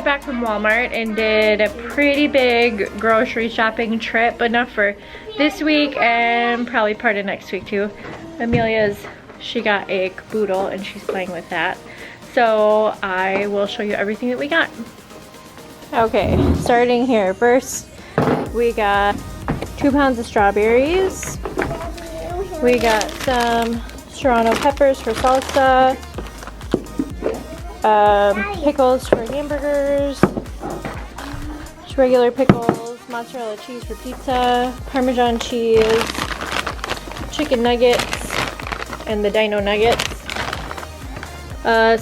got back from Walmart and did a pretty big grocery shopping trip, enough for this week and probably part of next week too. She got a caboodle and she's playing with that. So I will show you everything that we got. Okay, starting here. First, we got 2 pounds of strawberries. We got some serrano peppers for salsa. Pickles for hamburgers, just regular pickles, mozzarella cheese for pizza, Parmesan cheese, chicken nuggets, and the dino nuggets,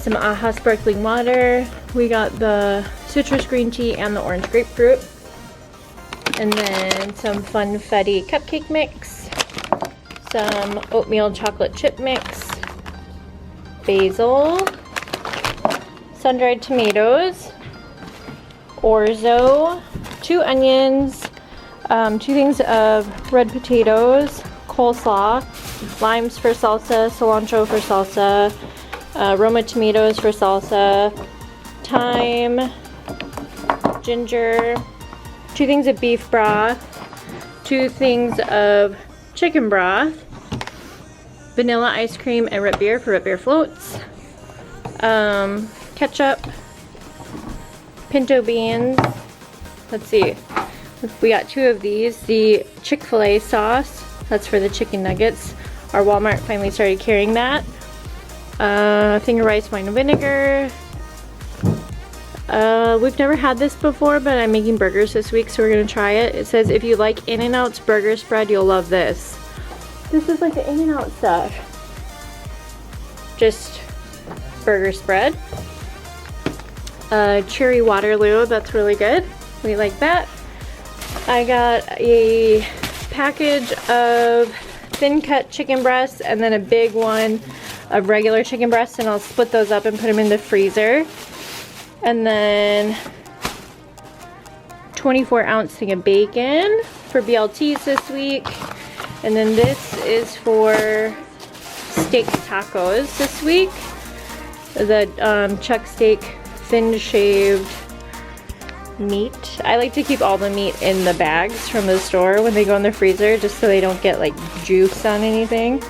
some AHA sparkling water. We got the citrus green tea and the orange grapefruit, and then some funfetti cupcake mix, some oatmeal chocolate chip mix, basil, sun-dried tomatoes, orzo, 2 onions, 2 things of red potatoes, coleslaw, limes for salsa, cilantro for salsa, Roma tomatoes for salsa, thyme, ginger, 2 things of beef broth, 2 things of chicken broth, vanilla ice cream and root beer for root beer floats, ketchup, pinto beans. Let's see, we got 2 of these. The Chick-fil-A sauce, that's for the chicken nuggets. Our Walmart finally started carrying that. A thing of rice wine and vinegar. We've never had this before, but I'm making burgers this week, so we're gonna try it. It says if you like In-N-Out's burger spread, you'll love this. This is like the In-N-Out stuff. Just burger spread. Cherry Waterloo, that's really good. We like that. I got a package of thin cut chicken breasts and then a big one of regular chicken breasts, and I'll split those up and put them in the freezer. And then 24-ounce thing of bacon for BLTs this week. And then this is for steak tacos this week. The chuck steak thin shaved meat. I like to keep all the meat in the bags from the store when they go in the freezer, just so they don't get like juice on anything.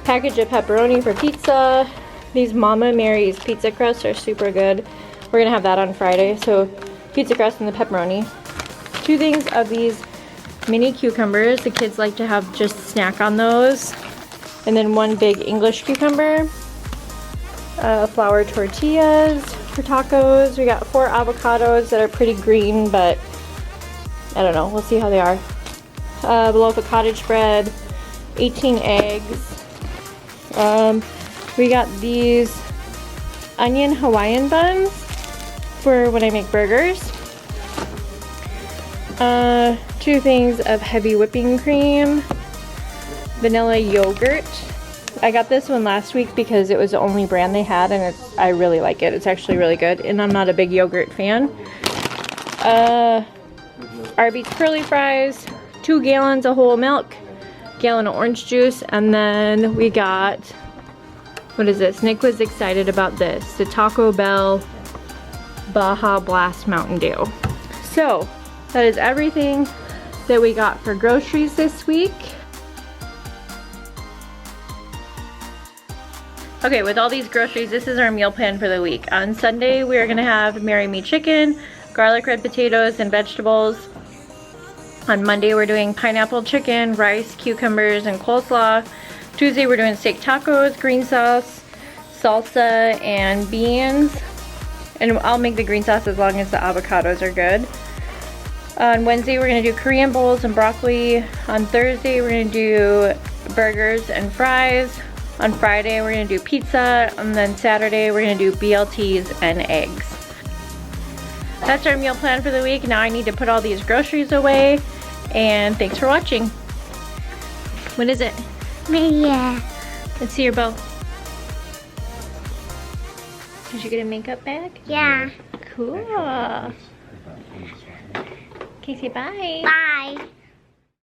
Package of pepperoni for pizza. These Mama Mary's pizza crusts are super good. We're gonna have that on Friday. So pizza crust and the pepperoni. 2 things of these mini cucumbers. The kids like to have just snack on those. And then 1 big English cucumber. Flour tortillas for tacos. We got 4 avocados that are pretty green, but I don't know, we'll see how they are. A loaf of cottage bread, 18 eggs. We got these onion Hawaiian buns for when I make burgers. 2 things of heavy whipping cream, vanilla yogurt. I got this one last week because it was the only brand they had, and I really like it. It's actually really good, and I'm not a big yogurt fan. Arby's curly fries, 2 gallons of whole milk, gallon of orange juice, and then we got, what is this? Nick was excited about this, the Taco Bell Baja Blast Mountain Dew. So that is everything that we got for groceries this week. Okay, with all these groceries, this is our meal plan for the week. On Sunday, we are gonna have Marry Me chicken, garlic red potatoes, and vegetables. On Monday, we're doing pineapple chicken, rice, cucumbers, and coleslaw. Tuesday, we're doing steak tacos, green sauce, salsa, and beans. And I'll make the green sauce as long as the avocados are good. On Wednesday, we're gonna do Korean bowls and broccoli. On Thursday, we're gonna do burgers and fries. On Friday, we're gonna do pizza, and then Saturday, we're gonna do BLTs and eggs. That's our meal plan for the week. Now I need to put all these groceries away, and thanks for watching. What is it? Yeah. Let's see your bow. Did you get a makeup bag? Yeah. Cool. Okay, say bye. Bye.